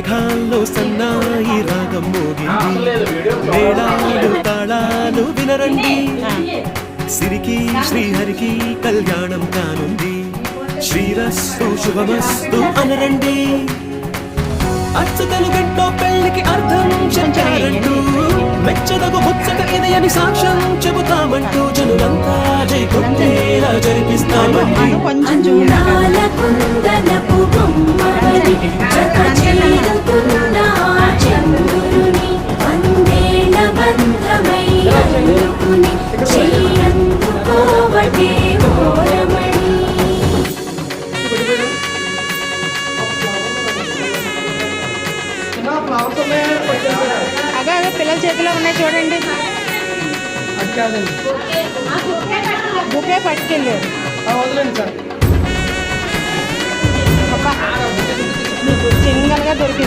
మేఘాల్లో సన్నాయి రాగం మోగింది, మేళాలు తాళాలు వినరండి, సిరికి శ్రీహరికి కళ్యాణం కానుంది, శ్రీరస్తు శుభమస్తు అనరండి. అచ్చతలు గంటో పెళ్లికి అర్థం చెప్పారంటూ, మెచ్చదగు ముచ్చట ఇది అని సాక్ష్యం చెబుతామంటూ, జనులంతా జై కొట్టేలా జరిపిస్తామండి. అదే అదే పిల్లల చేతిలో ఉన్నాయి చూడండి. బుకే పట్టుకెళ్ళారు. సింగల్గా దొరికింది.